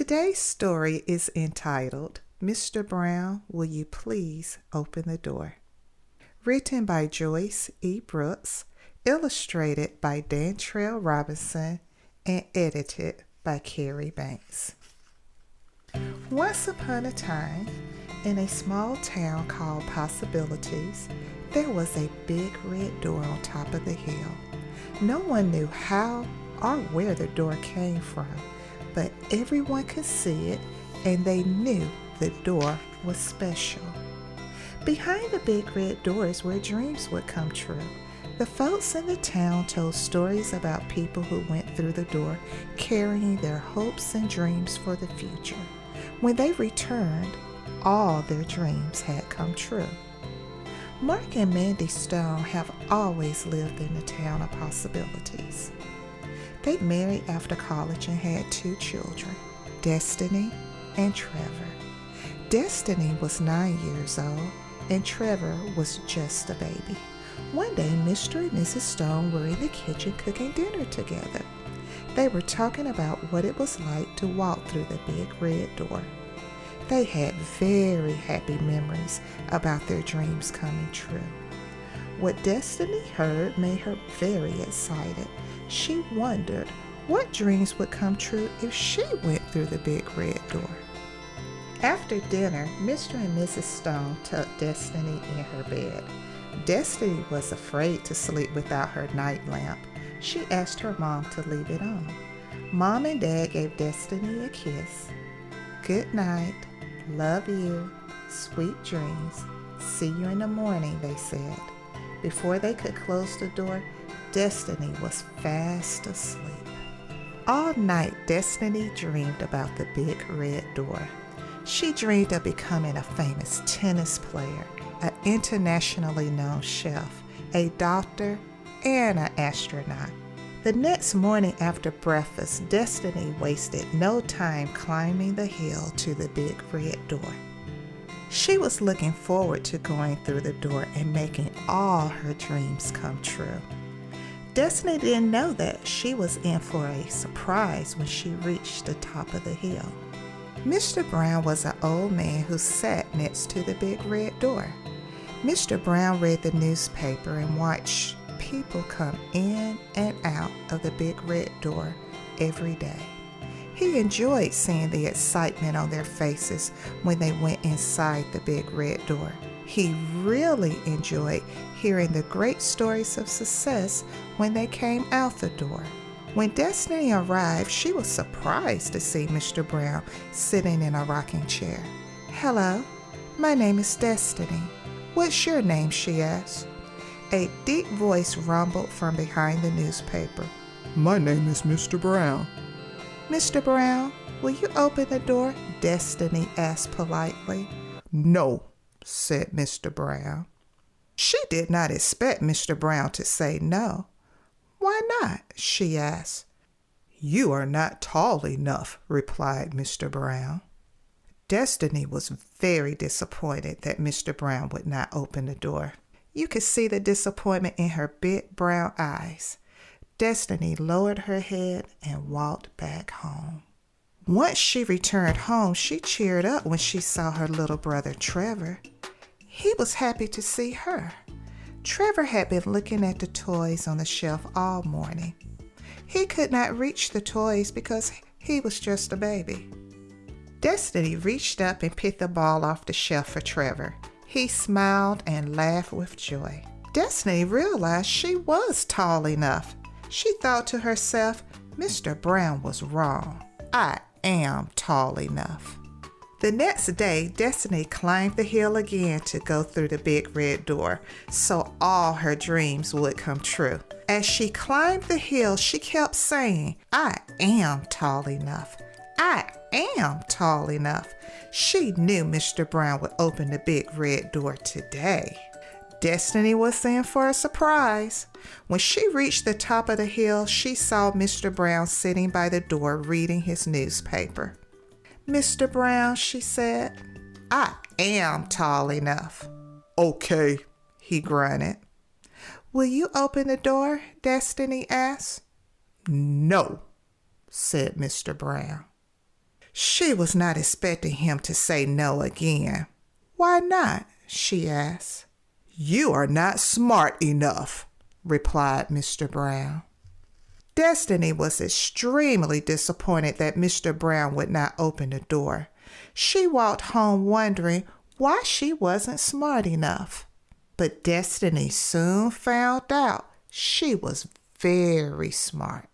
Today's story is entitled, Mr. Brown, Will You Please Open the Door? Written by Joyce E. Brooks, illustrated by Dantrell Robinson, and edited by Carrie Banks. Once upon a time, in a small town called Possibilities, there was a big red door on top of the hill. No one knew how or where the door came from, but everyone could see it, and they knew the door was special. Behind the big red door is where dreams would come true. The folks in the town told stories about people who went through the door carrying their hopes and dreams for the future. When they returned, all their dreams had come true. Mark and Mandy Stone have always lived in the town of Possibilities. They married after college and had 2 children, Destiny and Trevor. Destiny was 9 years old and Trevor was just a baby. One day, Mr. and Mrs. Stone were in the kitchen cooking dinner together. They were talking about what it was like to walk through the big red door. They had very happy memories about their dreams coming true. What Destiny heard made her very excited. She wondered what dreams would come true if she went through the big red door. After dinner, Mr. and Mrs. Stone tucked Destiny in her bed. Destiny was afraid to sleep without her night lamp. She asked her mom to leave it on. Mom and Dad gave Destiny a kiss. Good night. Love you. Sweet dreams. See you in the morning, they said. Before they could close the door, Destiny was fast asleep. All night, Destiny dreamed about the big red door. She dreamed of becoming a famous tennis player, an internationally known chef, a doctor, and an astronaut. The next morning after breakfast, Destiny wasted no time climbing the hill to the big red door. She was looking forward to going through the door and making all her dreams come true. Destiny didn't know that she was in for a surprise when she reached the top of the hill. Mr. Brown was an old man who sat next to the big red door. Mr. Brown read the newspaper and watched people come in and out of the big red door every day. He enjoyed seeing the excitement on their faces when they went inside the big red door. He really enjoyed hearing the great stories of success when they came out the door. When Destiny arrived, she was surprised to see Mr. Brown sitting in a rocking chair. "Hello, my name is Destiny. What's your name?" she asked. A deep voice rumbled from behind the newspaper. "My name is Mr. Brown." "Mr. Brown, will you open the door?" Destiny asked politely. "No," said Mr. Brown. She did not expect Mr. Brown to say no. "Why not?" she asked. "You are not tall enough," replied Mr. Brown. Destiny was very disappointed that Mr. Brown would not open the door. You could see the disappointment in her big brown eyes. Destiny lowered her head and walked back home. Once she returned home, she cheered up when she saw her little brother Trevor. He was happy to see her. Trevor had been looking at the toys on the shelf all morning. He could not reach the toys because he was just a baby. Destiny reached up and picked the ball off the shelf for Trevor. He smiled and laughed with joy. Destiny realized she was tall enough. She thought to herself, Mr. Brown was wrong. I am tall enough. The next day, Destiny climbed the hill again to go through the big red door, so all her dreams would come true. As she climbed the hill, she kept saying, I am tall enough. I am tall enough. She knew Mr. Brown would open the big red door today. Destiny was in for a surprise. When she reached the top of the hill, she saw Mr. Brown sitting by the door reading his newspaper. Mr. Brown, she said, I am tall enough. Okay, he grunted. Will you open the door? Destiny asked. No, said Mr. Brown. She was not expecting him to say no again. "Why not?" she asked. "You are not smart enough," replied Mr. Brown. Destiny was extremely disappointed that Mr. Brown would not open the door. She walked home wondering why she wasn't smart enough. But Destiny soon found out she was very smart.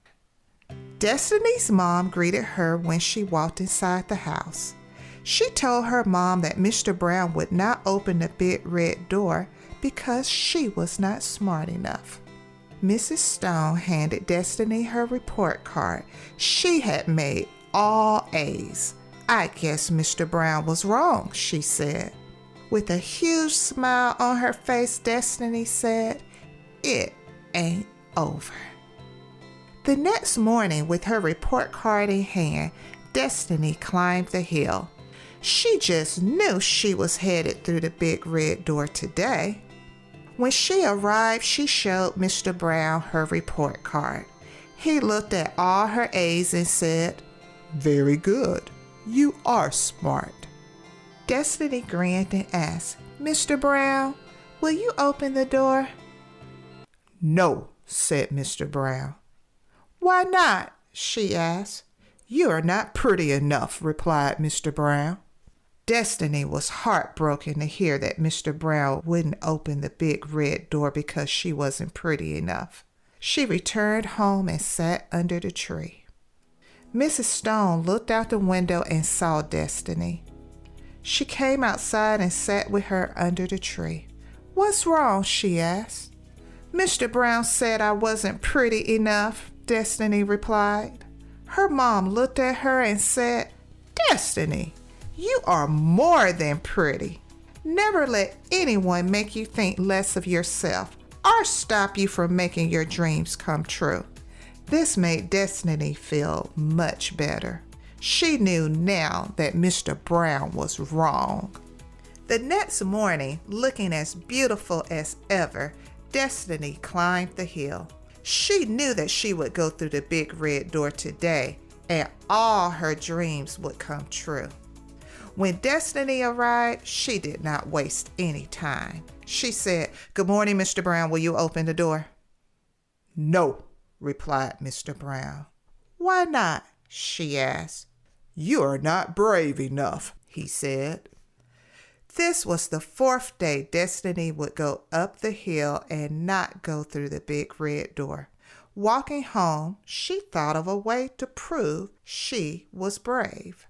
Destiny's mom greeted her when she walked inside the house. She told her mom that Mr. Brown would not open the big red door because she was not smart enough. Mrs. Stone handed Destiny her report card. She had made all A's. "I guess Mr. Brown was wrong," she said. With a huge smile on her face, Destiny said, "It ain't over." The next morning, with her report card in hand, Destiny climbed the hill. She just knew she was headed through the big red door today. When she arrived, she showed Mr. Brown her report card. He looked at all her A's and said, "Very good. You are smart." Destiny grinned and asked, "Mr. Brown, will you open the door?" "No," said Mr. Brown. "Why not?" she asked. "You are not pretty enough," replied Mr. Brown. Destiny was heartbroken to hear that Mr. Brown wouldn't open the big red door because she wasn't pretty enough. She returned home and sat under the tree. Mrs. Stone looked out the window and saw Destiny. She came outside and sat with her under the tree. "What's wrong?" she asked. "Mr. Brown said I wasn't pretty enough," Destiny replied. Her mom looked at her and said, "Destiny, you are more than pretty. Never let anyone make you think less of yourself or stop you from making your dreams come true." This made Destiny feel much better. She knew now that Mr. Brown was wrong. The next morning, looking as beautiful as ever, Destiny climbed the hill. She knew that she would go through the big red door today and all her dreams would come true. When Destiny arrived, she did not waste any time. She said, "Good morning, Mr. Brown. Will you open the door?" "No," replied Mr. Brown. "Why not?" she asked. "You are not brave enough," he said. This was the fourth day Destiny would go up the hill and not go through the big red door. Walking home, she thought of a way to prove she was brave.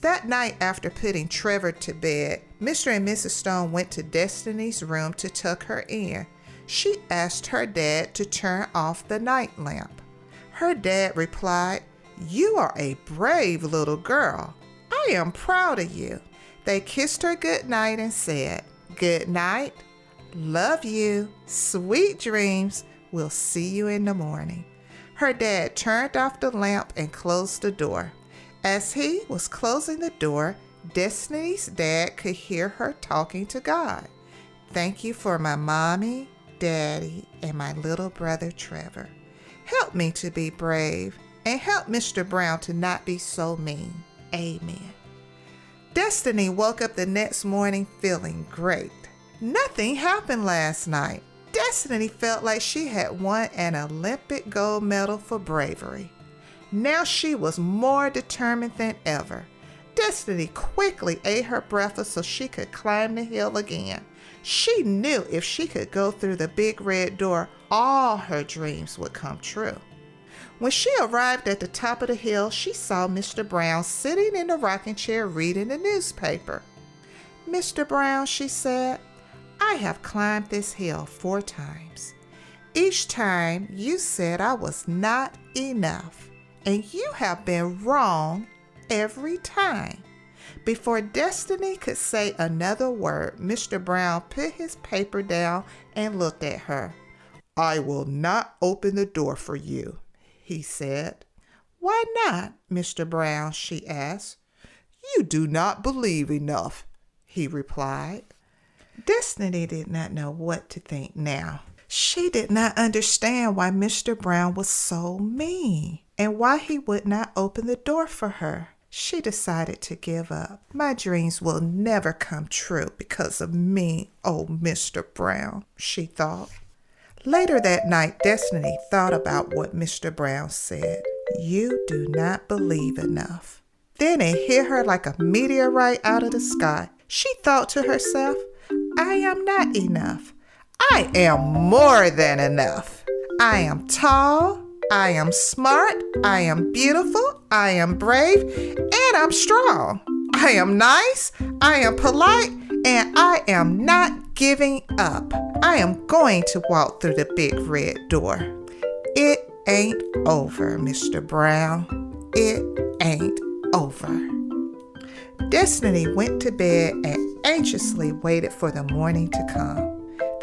That night, after putting Trevor to bed, Mr. and Mrs. Stone went to Destiny's room to tuck her in. She asked her dad to turn off the night lamp. Her dad replied, "You are a brave little girl. I am proud of you." They kissed her good night and said, "Good night. Love you. Sweet dreams. We'll see you in the morning." Her dad turned off the lamp and closed the door. As he was closing the door, Destiny's dad could hear her talking to God. "Thank you for my mommy, daddy, and my little brother Trevor. Help me to be brave and help Mr. Brown to not be so mean. Amen." Destiny woke up the next morning feeling great. Nothing happened last night. Destiny felt like she had won an Olympic gold medal for bravery. Now she was more determined than ever. Destiny quickly ate her breakfast so she could climb the hill again. She knew if she could go through the big red door, all her dreams would come true. When she arrived at the top of the hill, she saw Mr. Brown sitting in the rocking chair reading the newspaper. "Mr. Brown," she said, "I have climbed this hill 4 times. Each time you said I was not enough, and you have been wrong every time." Before Destiny could say another word, Mr. Brown put his paper down and looked at her. "I will not open the door for you," he said. "Why not, Mr. Brown?" she asked. "You do not believe enough," he replied. Destiny did not know what to think now. She did not understand why Mr. Brown was so mean and why he would not open the door for her. She decided to give up. My dreams will never come true because of me, old Mr. Brown, she thought. Later that night, Destiny thought about what Mr. Brown said. You do not believe enough. Then it hit her like a meteorite out of the sky. She thought to herself, I am not enough. I am more than enough. I am tall. I am smart, I am beautiful, I am brave, and I'm strong. I am nice, I am polite, and I am not giving up. I am going to walk through the big red door. It ain't over, Mr. Brown. It ain't over. Destiny went to bed and anxiously waited for the morning to come.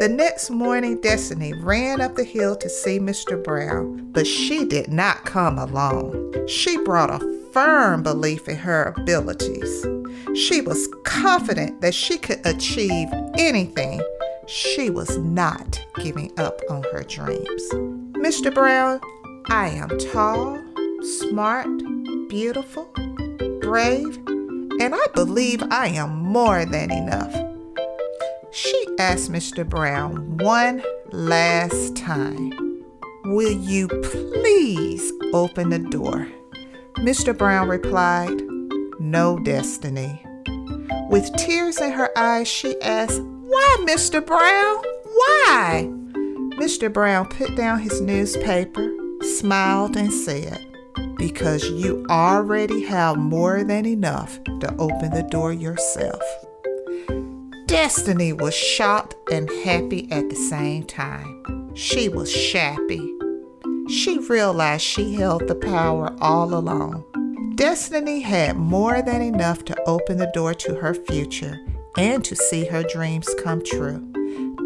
The next morning, Destiny ran up the hill to see Mr. Brown, but she did not come alone. She brought a firm belief in her abilities. She was confident that she could achieve anything. She was not giving up on her dreams. Mr. Brown, I am tall, smart, beautiful, brave, and I believe I am more than enough. She asked Mr. Brown one last time, will you please open the door? Mr. Brown replied, no, Destiny. With tears in her eyes, she asked, why, Mr. Brown? Why? Mr. Brown put down his newspaper, smiled, and said, because you already have more than enough to open the door yourself. Destiny was shocked and happy at the same time. She was shappy. She realized she held the power all along. Destiny had more than enough to open the door to her future and to see her dreams come true.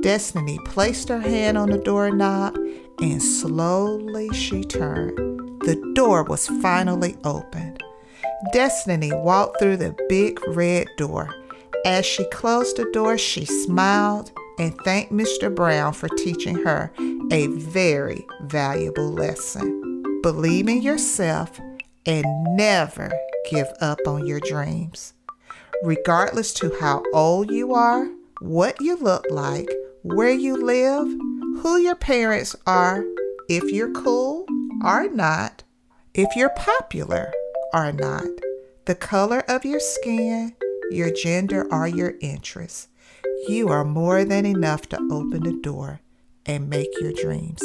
Destiny placed her hand on the doorknob and slowly she turned. The door was finally opened. Destiny walked through the big red door. As she closed the door, she smiled and thanked Mr. Brown for teaching her a very valuable lesson. Believe in yourself and never give up on your dreams. Regardless to how old you are, what you look like, where you live, who your parents are, if you're cool or not, if you're popular or not, the color of your skin, your gender, or your interests. You are more than enough to open the door and make your dreams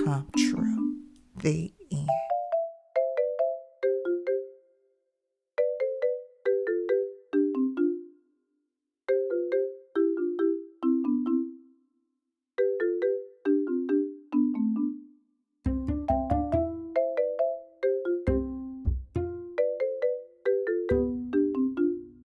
come true. The end.